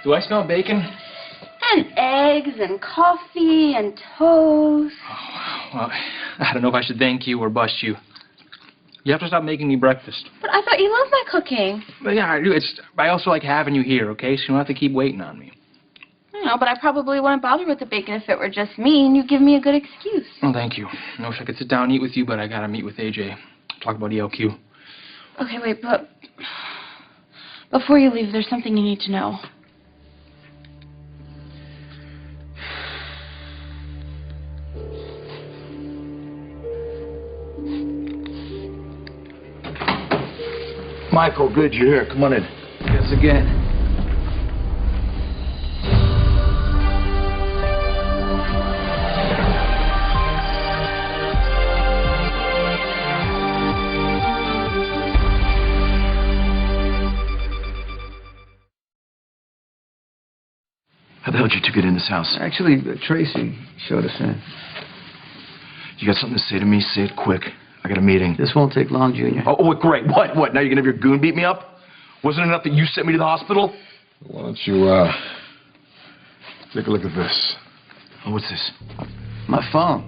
Do I smell bacon? And eggs and coffee and toast. Oh, well, I don't know if I should thank you or bust you. You have to stop making me breakfast. But I thought you loved my cooking. But yeah, I do. I also like having you here, okay? So you don't have to keep waiting on me. I know, but I probably wouldn't bother with the bacon if it were just me, and you give me a good excuse. Well, thank you. I wish I could sit down and eat with you, but I gotta meet with AJ. Talk about ELQ. Okay, wait, but before you leave, there's something you need to know. Michael, good, you're here. Come on in. Yes, again. How the hell did you two get in this house? Actually, Tracy showed us in. You got something to say to me? Say it quick. I got a meeting. This won't take long, Junior. Oh, great. What? Now you're gonna have your goon beat me up? Wasn't it enough that you sent me to the hospital? Why don't you, take a look at this. Oh, what's this? My phone.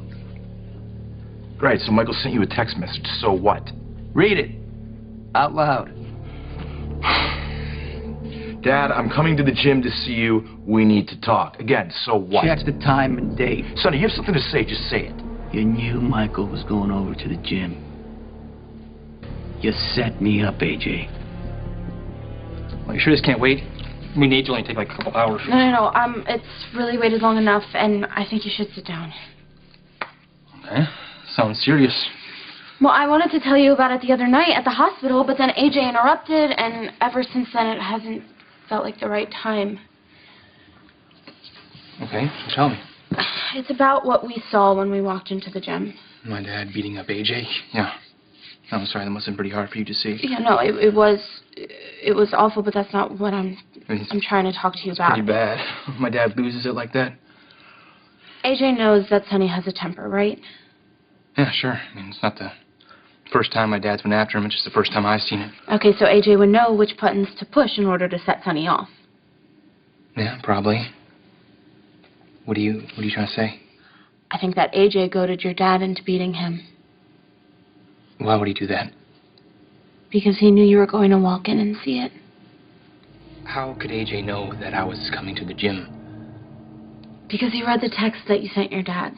Great, so Michael sent you a text message. So what? Read it. Out loud. Dad, I'm coming to the gym to see you. We need to talk. Again, so what? Check the time and date. Sonny, you have something to say. Just say it. You knew Michael was going over to the gym. You set me up, AJ. Well, you sure this can't wait? I mean, AJ will only take like a couple hours. No. It's really waited long enough, and I think you should sit down. Okay. Sounds serious. Well, I wanted to tell you about it the other night at the hospital, but then AJ interrupted, and ever since then it hasn't felt like the right time. Okay, so tell me. It's about what we saw when we walked into the gym. My dad beating up AJ? Yeah. I'm sorry, that must have been pretty hard for you to see. Yeah, no, it was awful, but that's not what I'm trying to talk to you about. Pretty bad. My dad loses it like that. AJ knows that Sonny has a temper, right? Yeah, sure. I mean, it's not the first time my dad's been after him. It's just the first time I've seen it. Okay, so AJ would know which buttons to push in order to set Sonny off. Yeah, probably. What are you trying to say? I think that AJ goaded your dad into beating him. Why would he do that? Because he knew you were going to walk in and see it. How could AJ know that I was coming to the gym? Because he read the text that you sent your dad.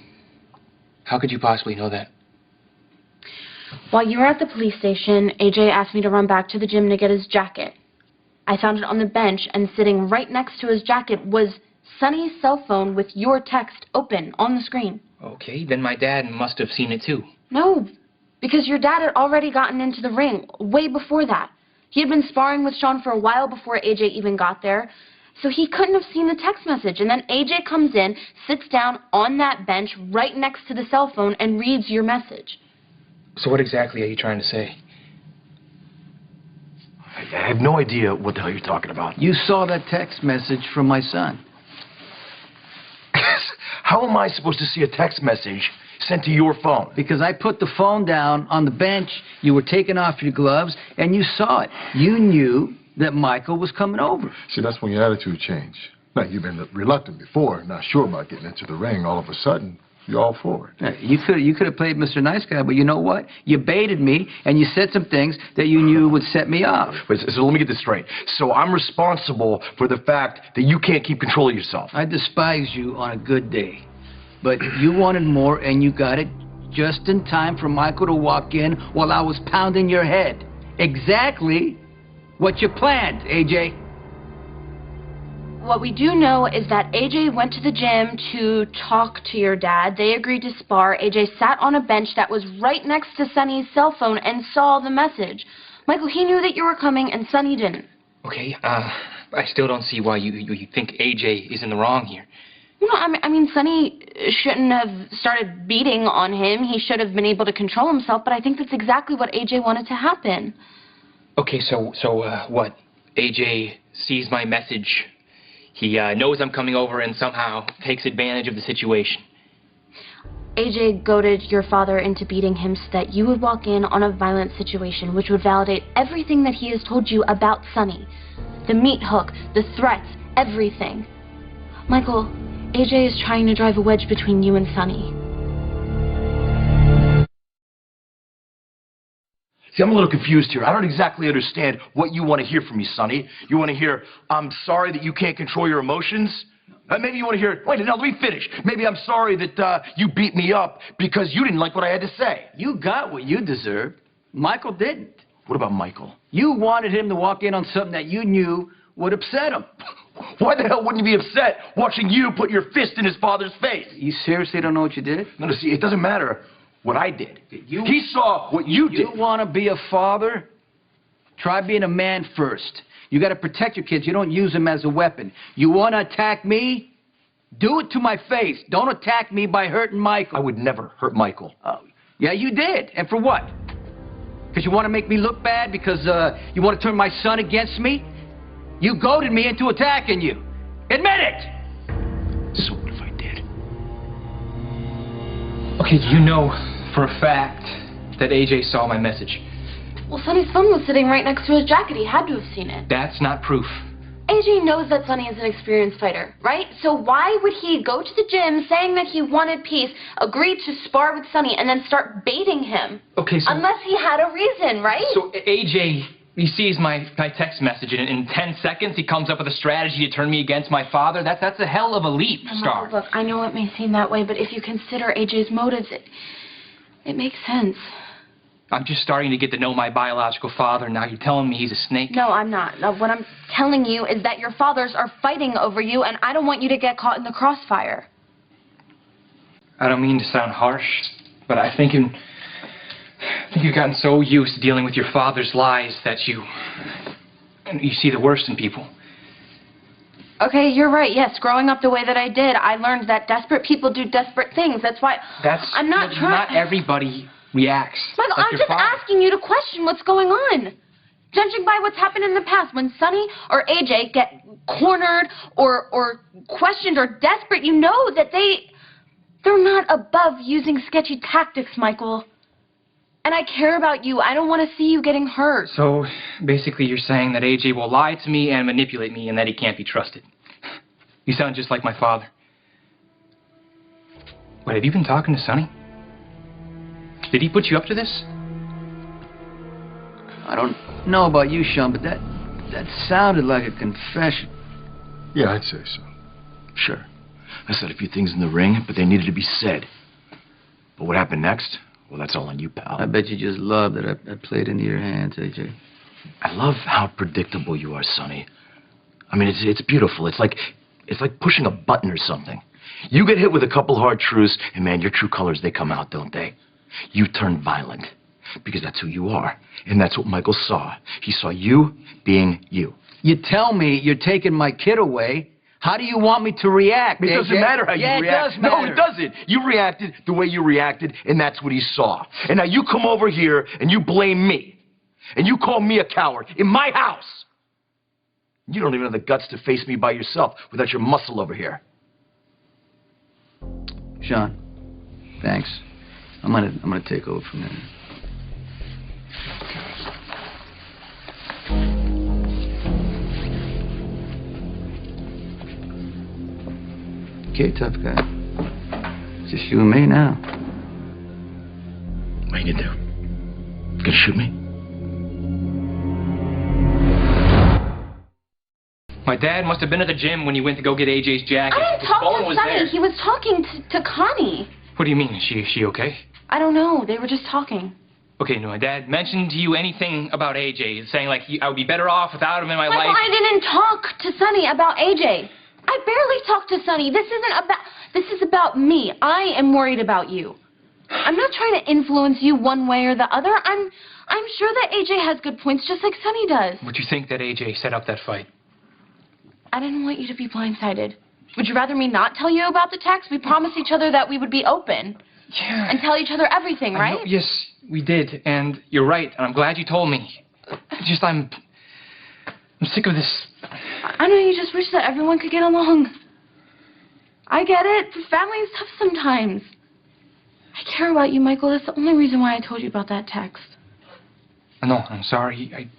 How could you possibly know that? While you were at the police station, AJ asked me to run back to the gym to get his jacket. I found it on the bench, and sitting right next to his jacket was Sonny's cell phone with your text open on the screen. Okay, then my dad must have seen it too. No, because your dad had already gotten into the ring way before that. He had been sparring with Shawn for a while before AJ even got there, so he couldn't have seen the text message. And then AJ comes in, sits down on that bench right next to the cell phone, and reads your message. So what exactly are you trying to say? I have no idea what the hell you're talking about. You saw that text message from my son. How am I supposed to see a text message sent to your phone? Because I put the phone down on the bench, you were taking off your gloves, and you saw it. You knew that Michael was coming over. See, that's when your attitude changed. Now, you've been reluctant before, not sure about getting into the ring. All of a sudden, you're all for it. You could have played Mr. Nice Guy, but you know what? You baited me, and you said some things that you knew would set me off. So let me get this straight. So I'm responsible for the fact that you can't keep control of yourself. I despise you on a good day. But you wanted more, and you got it just in time for Michael to walk in while I was pounding your head. Exactly what you planned, AJ. What we do know is that AJ went to the gym to talk to your dad. They agreed to spar. AJ sat on a bench that was right next to Sonny's cell phone and saw the message. Michael, he knew that you were coming, and Sonny didn't. Okay, I still don't see why you think AJ is in the wrong here. You know, I mean, Sonny shouldn't have started beating on him. He should have been able to control himself, but I think that's exactly what AJ wanted to happen. Okay, so what? AJ sees my message. He knows I'm coming over and somehow takes advantage of the situation. AJ goaded your father into beating him so that you would walk in on a violent situation, which would validate everything that he has told you about Sonny. The meat hook, the threats, Everything. Michael, AJ is trying to drive a wedge between you and Sonny. See, I'm a little confused here. I don't exactly understand what you want to hear from me, Sonny. You want to hear, I'm sorry that you can't control your emotions? Maybe you want to hear, wait, now let me finish. Maybe I'm sorry that you beat me up because you didn't like what I had to say. You got what you deserved. Michael didn't. What about Michael? You wanted him to walk in on something that you knew would upset him. Why the hell wouldn't he be upset watching you put your fist in his father's face? You seriously don't know what you did? No, see, it doesn't matter what I did. He saw what you did. You want to be a father? Try being a man first. You got to protect your kids. You don't use them as a weapon. You want to attack me? Do it to my face. Don't attack me by hurting Michael. I would never hurt Michael. Yeah, you did. And for what? Because you want to make me look bad? Because you want to turn my son against me? You goaded me into attacking you. Admit it! So what if I did? Okay, you know for a fact that AJ saw my message. Well, Sonny's phone was sitting right next to his jacket. He had to have seen it. That's not proof. AJ knows that Sonny is an experienced fighter, right? So why would he go to the gym saying that he wanted peace, agree to spar with Sonny, and then start baiting him? Okay, so... Unless he had a reason, right? So AJ, he sees my text message, and in 10 seconds he comes up with a strategy to turn me against my father. That's a hell of a leap, Starr. Look, I know it may seem that way, but if you consider AJ's motives, it makes sense. I'm just starting to get to know my biological father. Now you're telling me he's a snake? No, I'm not. No, what I'm telling you is that your fathers are fighting over you, and I don't want you to get caught in the crossfire. I don't mean to sound harsh, but I think you've gotten so used to dealing with your father's lies that you see the worst in people. Okay, you're right. Yes, growing up the way that I did, I learned that desperate people do desperate things. That's why I'm not trying... Not everybody reacts. Michael, like I'm just asking you to question what's going on. Judging by what's happened in the past, when Sonny or AJ get cornered or questioned or desperate, you know that they're not above using sketchy tactics, Michael. And I care about you. I don't want to see you getting hurt. So, basically you're saying that AJ will lie to me and manipulate me and that he can't be trusted. You sound just like my father. Wait, have you been talking to Sonny? Did he put you up to this? I don't know about you, Shawn, but that sounded like a confession. Yeah, I'd say so. Sure. I said a few things in the ring, but they needed to be said. But what happened next? Well, that's all on you, pal. I bet you just love that I played into your hands, AJ. I love how predictable you are, Sonny. I mean, it's beautiful. It's like pushing a button or something. You get hit with a couple hard truths, and man, your true colors, they come out, don't they? You turn violent, because that's who you are. And that's what Michael saw. He saw you being you. You tell me you're taking my kid away. How do you want me to react, It doesn't matter how you react. Yeah, it does matter. No, it doesn't. You reacted the way you reacted, and that's what he saw. And now you come over here, and you blame me. And you call me a coward in my house. You don't even have the guts to face me by yourself without your muscle over here. Shawn, thanks. I'm gonna take over from there. Okay, tough guy. It's just you and me now. What are you gonna do? You gonna shoot me? My dad must have been at the gym when you went to go get AJ's jacket. I didn't His talk phone to was Sonny. there. He was talking to Connie. What do you mean? Is she okay? I don't know. They were just talking. Okay, no, my dad mentioned to you anything about AJ, saying like I would be better off without him in my Michael, life. I didn't talk to Sonny about AJ. I barely talked to Sonny. This is about me. I am worried about you. I'm not trying to influence you one way or the other. I'm sure that AJ has good points, just like Sonny does. Would you think that AJ set up that fight? I didn't want you to be blindsided. Would you rather me not tell you about the text? We promised each other that we would be open. Yeah. And tell each other everything, right? Yes, we did, and you're right, and I'm glad you told me. Just, I'm sick of this. I know you just wish that everyone could get along. I get it. The family is tough sometimes. I care about you, Michael. That's the only reason why I told you about that text. No, I'm sorry. I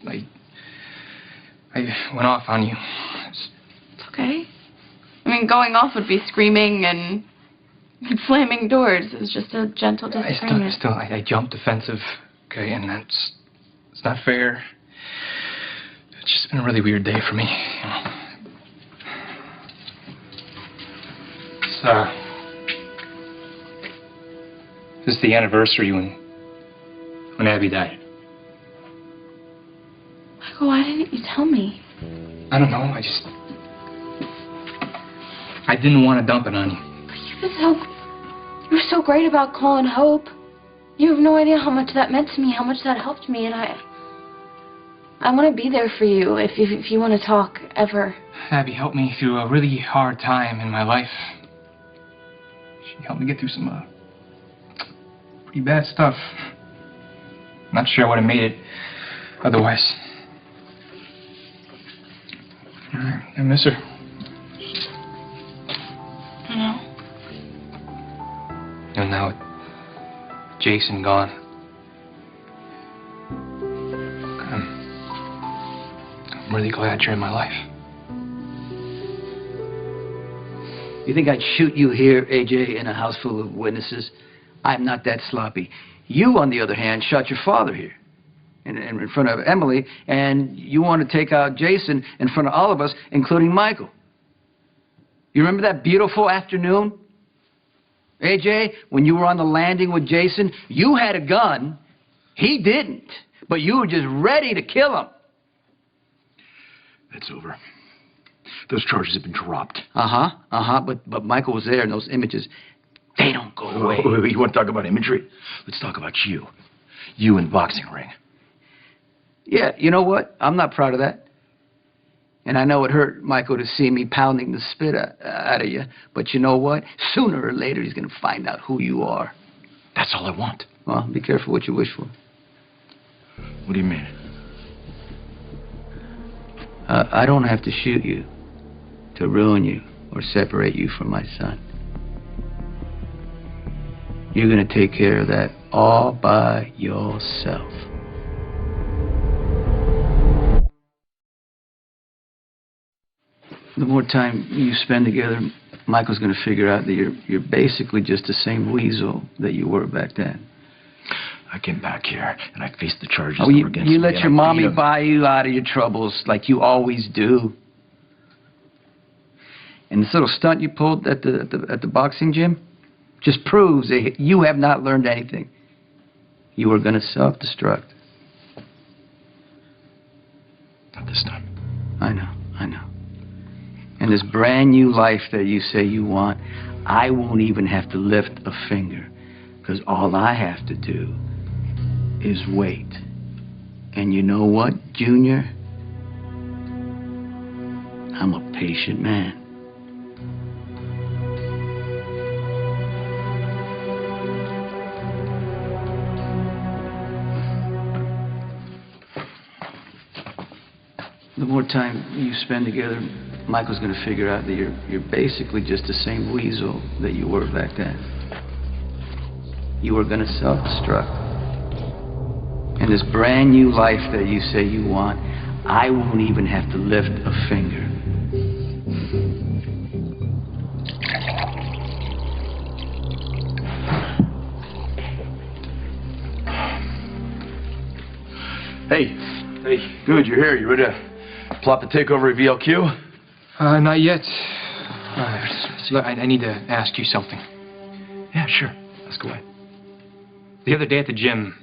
went off on you. Okay. I mean, going off would be screaming and slamming doors. It was just a gentle disagreement. I jumped defensive, okay, and it's not fair. It's just been a really weird day for me. This is the anniversary when Abby died. Michael, why didn't you tell me? I don't know, I didn't want to dump it on you. But you were so great about calling Hope. You have no idea how much that meant to me, how much that helped me, and I want to be there for you if you want to talk, ever. Abby helped me through a really hard time in my life. She helped me get through some pretty bad stuff. Not sure I would have made it otherwise. I miss her. I know. And now with Jason gone, I'm really glad you're in my life. You think I'd shoot you here, AJ, in a house full of witnesses? I'm not that sloppy. You, on the other hand, shot your father here in front of Emily, and you want to take out Jason in front of all of us, including Michael. You remember that beautiful afternoon? AJ, when you were on the landing with Jason, you had a gun. He didn't. But you were just ready to kill him. It's over. Those charges have been dropped. But Michael was there in those images. They don't go away. You want to talk about imagery? Let's talk about you. You in boxing ring. Yeah, you know what? I'm not proud of that. And I know it hurt Michael to see me pounding the spit out of you. But you know what? Sooner or later, he's going to find out who you are. That's all I want. Well, be careful what you wish for. What do you mean? I don't have to shoot you to ruin you or separate you from my son. You're going to take care of that all by yourself. The more time you spend together, Michael's going to figure out that you're basically just the same weasel that you were back then. I came back here and I faced the charges. Oh, you let your mommy buy you out of your troubles like you always do. And this little stunt you pulled at the boxing gym just proves that you have not learned anything. You were going to self-destruct. Not this time. I know. And this brand new life that you say you want, I won't even have to lift a finger, because all I have to do is wait. And you know what, Junior? I'm a patient man. The more time you spend together, Michael's going to figure out that you're basically just the same weasel that you were back then. You were going to self-destruct. And this brand new life that you say you want, I won't even have to lift a finger. Hey, good, you're here. You ready to plot the takeover of ELQ? Not yet. Look, I need to ask you something. Yeah, sure. Ask away. The other day at the gym,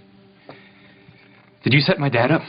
did you set my dad up?